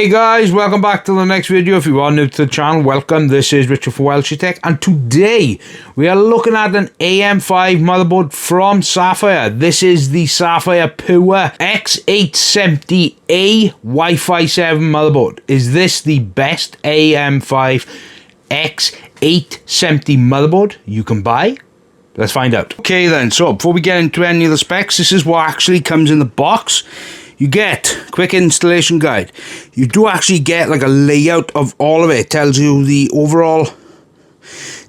Hey guys, welcome back to the next video. If you are new to the channel, welcome. This is Richard for WELSHYTECH, and today we are looking at an AM5 motherboard from Sapphire. This is the Sapphire PURE X870A Wi-Fi 7 motherboard. Is this the best AM5 X870 motherboard you can buy? Let's find out. Okay then, so before we get into any of the specs, this is what actually comes in the box. You get quick installation guide. You do actually get like a layout of all of it. It tells you the overall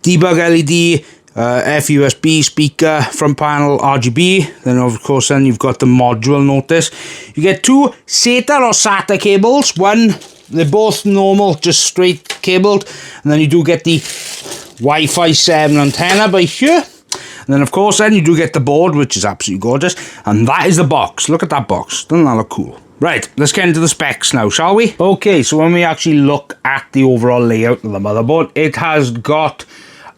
debug LED, FUSB speaker, front panel, RGB. Then of course then you've got the module notice. You get two SATA or SATA cables. One, they're both normal, just straight cabled. And then you do get the Wi-Fi 7 antenna by here. And then of course then you do get the board, which is absolutely gorgeous, and that is the box. Look at that box, doesn't that look cool? Right, let's get into the specs now, shall we? Okay, so when we actually look at the overall layout of the motherboard, it has got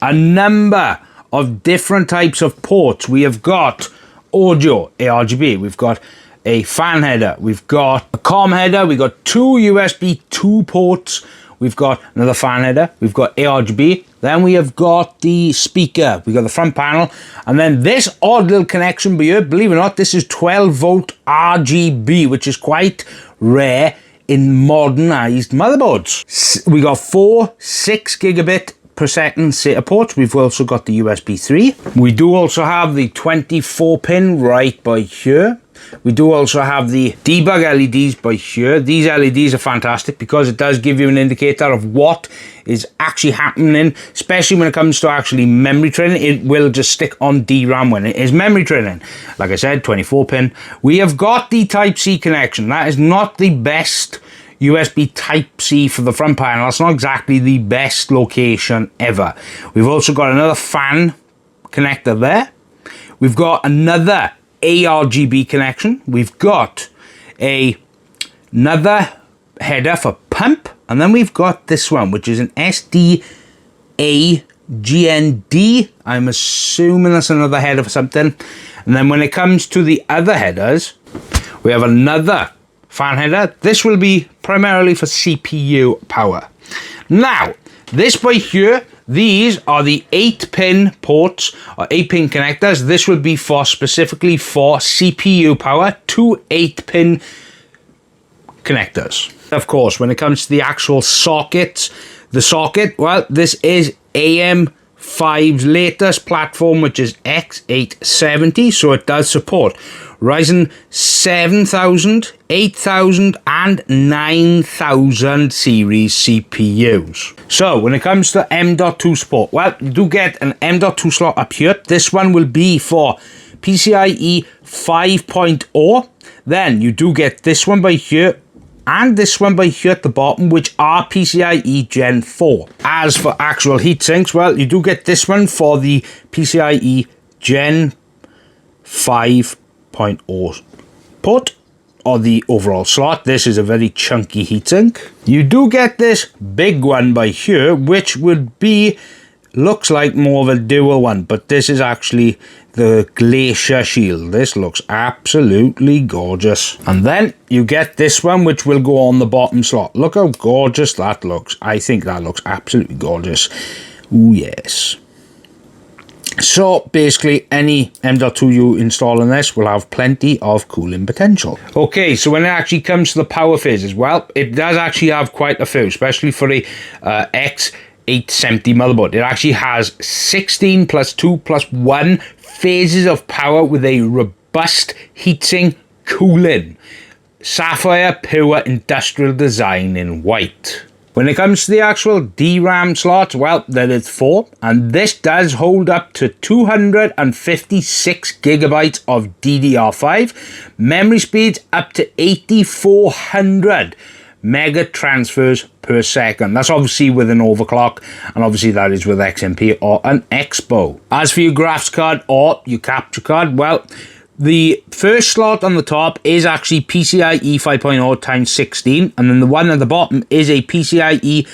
a number of different types of ports. We have got audio, ARGB, we've got a fan header, we've got a COM header, we've got two USB 2 ports, we've got another fan header, we've got ARGB, then we have got the speaker, we've got the front panel, and then this odd little connection here, believe it or not, this is 12 volt RGB, which is quite rare in modernized motherboards. We got four 6 gigabit per second SATA ports. We've also got the USB 3. We do also have the 24 pin right by here. We do also have the debug LEDs by here. These LEDs are fantastic because it does give you an indicator of what is actually happening, especially when it comes to actually memory training. It will just stick on DRAM when it is memory training. Like I said, 24 pin. We have got the Type-C connection. That is not the best USB Type-C for the front panel. That's not exactly the best location ever. We've also got another fan connector there. We've got another ARGB connection. We've got another header for pump, and then we've got this one, which is an SDA-GND. I'm assuming that's another header for something. And then when it comes to the other headers, we have another fan header. This will be primarily for CPU power. Now, this by here, these are the 8-pin ports, or 8-pin connectors. This would be for specifically for CPU power, two 8-pin connectors. Of course, when it comes to the actual sockets, the socket, well, this is AM5's latest platform, which is X870, so it does support Ryzen 7000, 8000 and 9000 series CPUs. So when it comes to M.2 support, well, you do get an M.2 slot up here. This one will be for PCIe 5.0. Then you do get this one by here and this one by here at the bottom, which are PCIe Gen 4. As for actual heatsinks, well, you do get this one for the PCIe Gen 5.0 port, or the overall slot. This is a very chunky heatsink. You do get this big one by here, which would be, looks like more of a dual one, but this is actually the Glacier Shield. This looks absolutely gorgeous. And then you get this one, which will go on the bottom slot. Look how gorgeous that looks. I think that looks absolutely gorgeous. Ooh, yes. So basically any M.2 you install in this will have plenty of cooling potential. Okay, so when it actually comes to the power phases, well, it does actually have quite a few, especially for the X870 motherboard. It actually has 16 plus 2 plus 1 phases of power with a robust heatsink cooling. Sapphire Pure Industrial Design in white. When it comes to the actual DRAM slots, well, there is 4, and this does hold up to 256 gigabytes of DDR5, memory speeds up to 8400 mega transfers per second. That's obviously with an overclock, and obviously that is with XMP or an Expo. As for your graphics card or your capture card, well, the first slot on the top is actually PCIe 5.0 times 16, and then the one at the bottom is a PCIe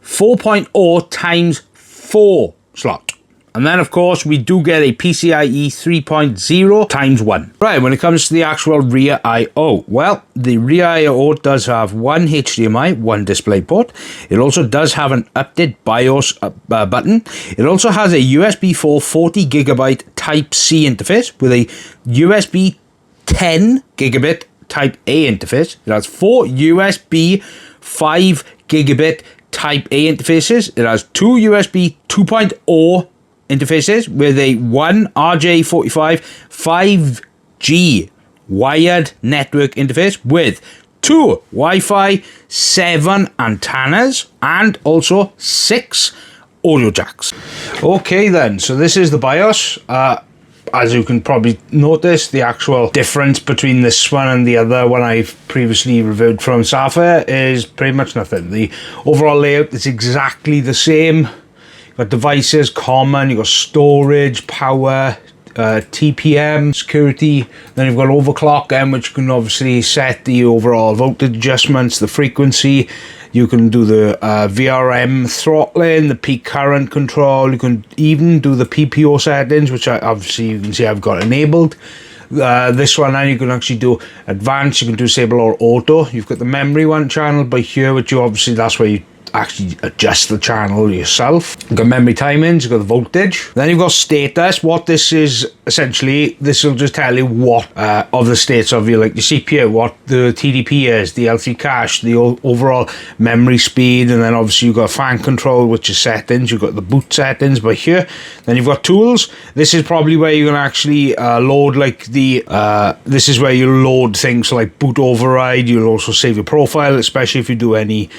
4.0 times 4 slot. And then, of course, we do get a PCIe 3.0 times 1. Right, when it comes to the actual rear I/O, well, the rear I/O does have one HDMI, one DisplayPort. It also does have an update BIOS button. It also has a USB 4 40GB Type-C interface with a USB 10 gigabit Type-A interface. It has 4 USB 5 gigabit Type-A interfaces. It has 2 USB 2.0 interfaces with a 1 RJ45 5G wired network interface with 2 Wi-Fi 7 antennas and also 6 audio jacks. Okay then, so this is the BIOS. As you can probably notice, the actual difference between this one and the other one I've previously reviewed from Sapphire is pretty much nothing. The overall layout is exactly the same. You've got devices, common, you've got storage, power, TPM, security, then you've got overclock, which can obviously set the overall voltage adjustments, the frequency. You can do the VRM throttling, the peak current control. You can even do the PPO settings, which obviously you can see I've got enabled. This one now you can actually do advanced, you can disable or auto. You've got the memory one channel by here, which you obviously, that's where you actually adjust the channel yourself. You've got memory timings, you've got the voltage. Then you've got status. What this is, essentially, this will just tell you what of the states of your CPU, what the TDP is, the L3 cache, the overall memory speed, and then obviously you've got fan control, which is settings. You've got the boot settings by here. Then you've got tools. This is probably where you're gonna actually load this is where you load things like boot override. You'll also save your profile, especially if you do any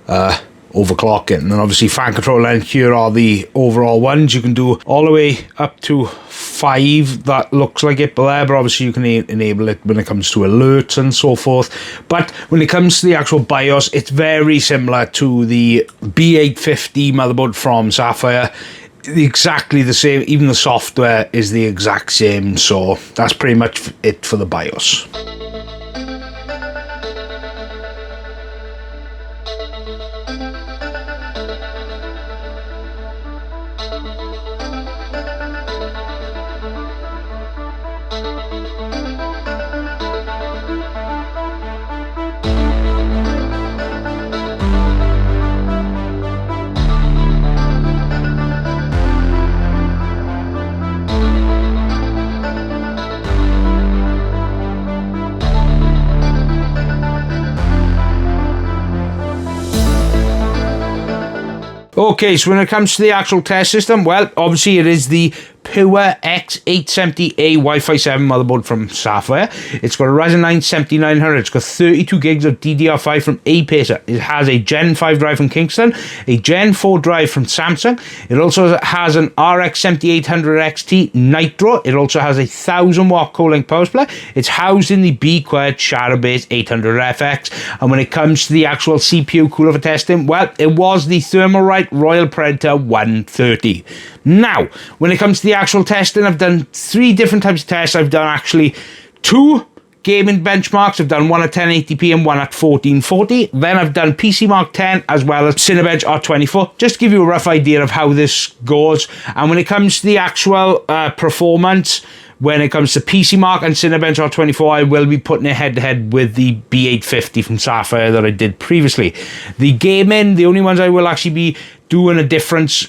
overclocking. And then obviously fan control, and here are the overall ones. You can do all the way up to 5, that looks like it there, but obviously you can enable it when it comes to alerts and so forth. But when it comes to the actual BIOS, it's very similar to the B850 motherboard from Sapphire. Exactly the same, even the software is the exact same, so that's pretty much it for the BIOS. Okay, so when it comes to the actual test system, well, obviously it is the PURE X870A Wi-Fi 7 motherboard from Sapphire. It's got a Ryzen 9 7900. It's got 32 gigs of DDR5 from Apacer. It has a Gen 5 drive from Kingston, a Gen 4 drive from Samsung. It also has an RX 7800 XT Nitro. It also has a 1000 watt Core-Link power supply. It's housed in the Be-Quiet Shadow-based 800FX. And when it comes to the actual CPU cooler for testing, well, it was the Thermalright Royal Predator 130. Now, when it comes to the actual testing, I've done 3 different types of tests. I've done actually 2 gaming benchmarks. I've done one at 1080p and one at 1440. Then I've done PCMARK 10 as well as CINEBENCH R24, just to give you a rough idea of how this goes. And when it comes to the actual performance, when it comes to PCMARK and CINEBENCH R24, I will be putting it head-to-head with the B850 from Sapphire that I did previously. The gaming, the only ones I will actually be doing a difference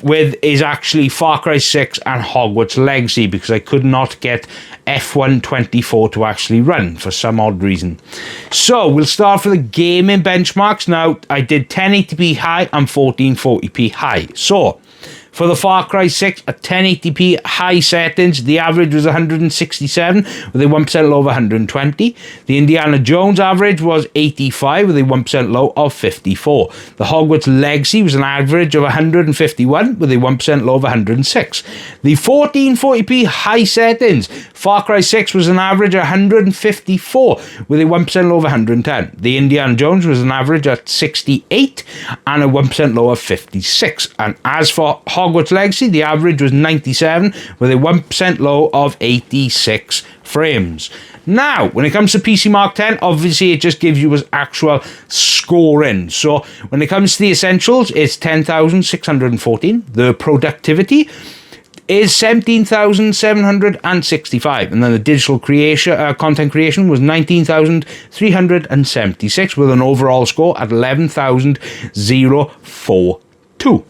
with is actually Far Cry 6 and Hogwarts Legacy, because I could not get F124 to actually run for some odd reason. So we'll start for the gaming benchmarks. Now, I did 1080p high and 1440p high. So for the Far Cry 6 at 1080p high settings, the average was 167 with a 1% low of 120. The Indiana Jones average was 85 with a 1% low of 54. The Hogwarts Legacy was an average of 151 with a 1% low of 106. The 1440p high settings, Far Cry 6 was an average of 154 with a 1% low of 110. The Indiana Jones was an average at 68 and a 1% low of 56. And as for Hogwarts Legacy, the average was 97 with a 1% low of 86 frames. Now, when it comes to PCMARK 10, obviously it just gives you as actual scoring. So when it comes to the essentials, it's 10,614. The productivity is 17,765, and then the digital creation content creation was 19,376 with an overall score at 11,042.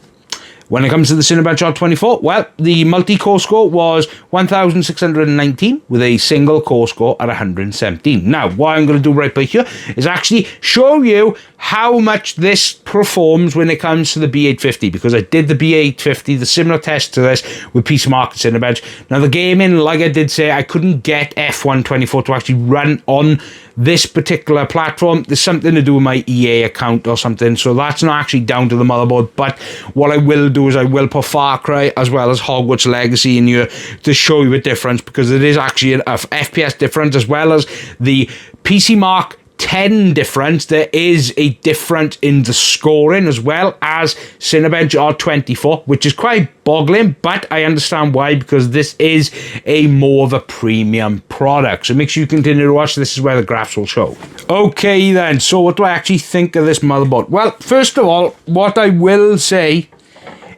When it comes to the CINEBENCH R24, well, the multi-core score was 1,619 with a single core score at 117. Now, what I'm going to do right by here is actually show you how much this performs when it comes to the B850, because I did the B850, the similar test to this with PCMARK and CINEBENCH. Now, the gaming, like I did say, I couldn't get F124 to actually run on this particular platform. There's something to do with my EA account or something, so that's not actually down to the motherboard. But what I will do is I will put Far Cry as well as Hogwarts Legacy in here to show you a difference, because it is actually an FPS difference as well as the PCMARK 10 difference. There is a difference in the scoring as well as CINEBENCH R24, which is quite boggling, but I understand why, because this is a more of a premium product. So make sure you continue to watch. This is where the graphs will show. Okay then, so what do I actually think of this motherboard? Well, first of all, what I will say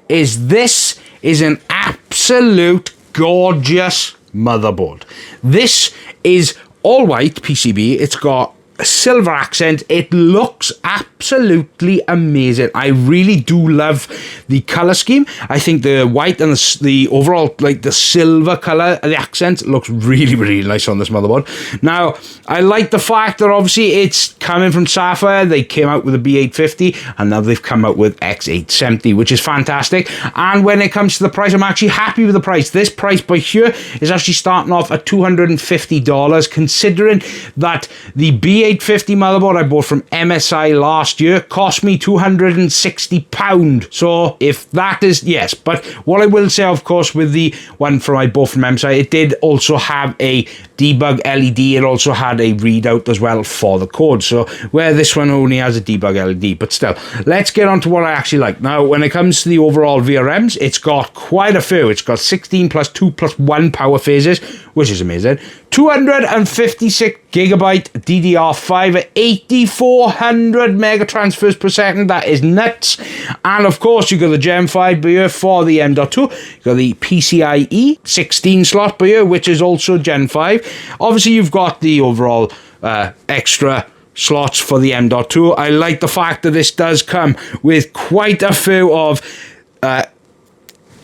is this is an absolute gorgeous motherboard. This is all white PCB. It's got a silver accent. It looks absolutely amazing. I really do love the color scheme. I think the white and the overall, like the silver color, the accent looks really, really nice on this motherboard. Now, I like the fact that obviously it's coming from Sapphire. They came out with a B850 and now they've come out with X870, which is fantastic. And when it comes to the price, I'm actually happy with the price. This price by here is actually starting off at $250, considering that the B850 motherboard I bought from MSI last year cost me £260. So if that is, yes. But what I will say, of course, with the one from I bought from MSI, it did also have a debug LED. It also had a readout as well for the code. So where this one only has a debug LED, but still, let's get on to what I actually like. Now, when it comes to the overall VRMs, it's got quite a few. It's got 16 plus 2 plus 1 power phases, which is amazing. 256 gigabyte DDR5 at 8400 mega transfers per second. That is nuts. And of course, you got the Gen 5 by here for the M.2. You got the PCIe 16 slot by here, which is also Gen 5. Obviously, you've got the overall extra slots for the M.2. I like the fact that this does come with quite a few of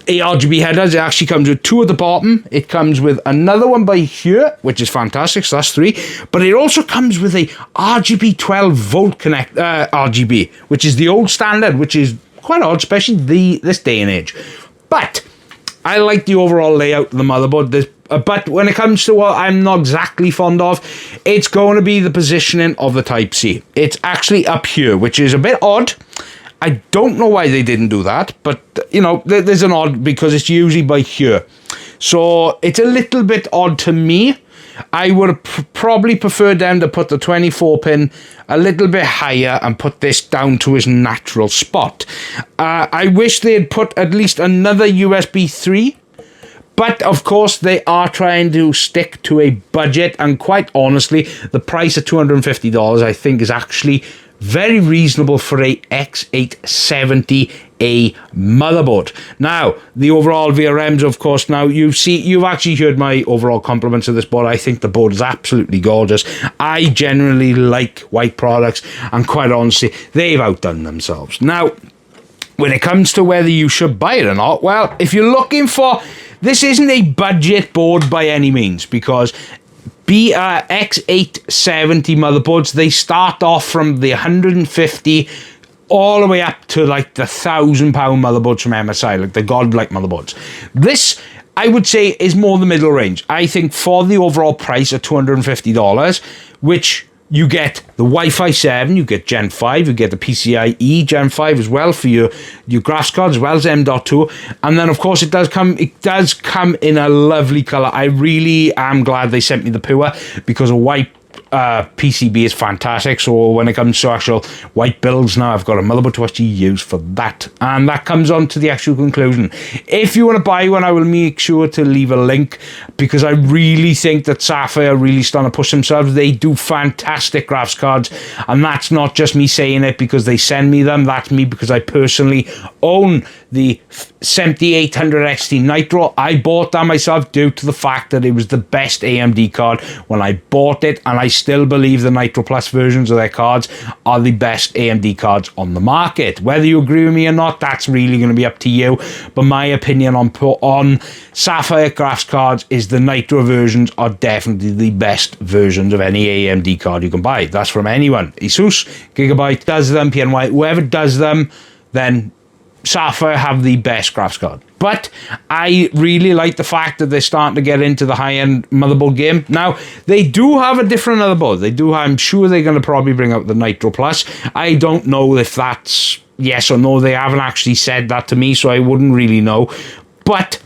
RGB headers. It actually comes with 2 at the bottom. It comes with another one by here, which is fantastic, so that's 3. But it also comes with a RGB 12 volt connect RGB, which is the old standard, which is quite odd, especially this day and age. But I like the overall layout of the motherboard. But when it comes to what I'm not exactly fond of, it's going to be the positioning of the Type-C. It's actually up here, which is a bit odd. I don't know why they didn't do that, but, you know, there's an odd, because it's usually by here. So it's a little bit odd to me. I would probably prefer them to put the 24-pin a little bit higher and put this down to its natural spot. I wish they had put at least another USB 3. But, of course, they are trying to stick to a budget. And quite honestly, the price of $250, I think, is actually very reasonable for a X870A motherboard. Now, the overall VRMs, of course, now you've actually heard my overall compliments of this board. I think the board is absolutely gorgeous. I generally like white products, and quite honestly, they've outdone themselves. Now, when it comes to whether you should buy it or not, well, if you're looking for... This isn't a budget board by any means, because X870 motherboards, they start off from the 150 all the way up to like the £1,000 motherboards from MSI, like the godlike motherboards. This, I would say, is more the middle range. I think for the overall price of $250, which you get the Wi-Fi 7, you get Gen 5, you get the PCIe Gen 5 as well for your graphics cards, as well as M.2. And then, of course, it does come in a lovely color. I really am glad they sent me the Pure, because a white PCB is fantastic. So when it comes to actual white builds now, I've got a motherboard to actually use for that. And that comes on to the actual conclusion. If you want to buy one, I will make sure to leave a link, because I really think that Sapphire are really starting to push themselves. They do fantastic graphics cards, and that's not just me saying it because they send me them. That's me because I personally own the 7800 XT Nitro. I bought that myself due to the fact that it was the best AMD card when I bought it, and I still believe the Nitro Plus versions of their cards are the best AMD cards on the market. Whether you agree with me or not, that's really going to be up to you, but my opinion on Sapphire graphics cards is the Nitro versions are definitely the best versions of any AMD card you can buy. That's from anyone. Asus, Gigabyte does them, PNY, whoever does them, then Sapphire have the best graphics card. But I really like the fact that they're starting to get into the high-end motherboard game. Now, they do have a different motherboard. They do. I'm sure they're going to probably bring out the Nitro Plus. I don't know if that's yes or no. They haven't actually said that to me, so I wouldn't really know. But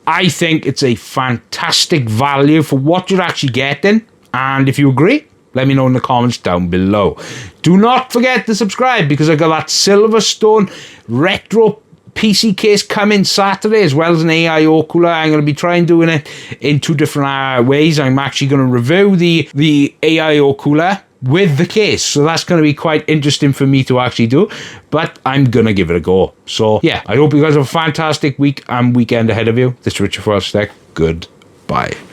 I think it's a fantastic value for what you're actually getting. And if you agree, let me know in the comments down below. Do not forget to subscribe, because I got that Silverstone retro PC case coming Saturday, as well as an AIO cooler. I'm going to be trying doing it in two different ways. I'm actually going to review the AIO cooler with the case, so that's going to be quite interesting for me to actually do, but I'm going to give it a go. So yeah, I hope you guys have a fantastic week and weekend ahead of you. This is Richard for WELSHYTECH. Goodbye.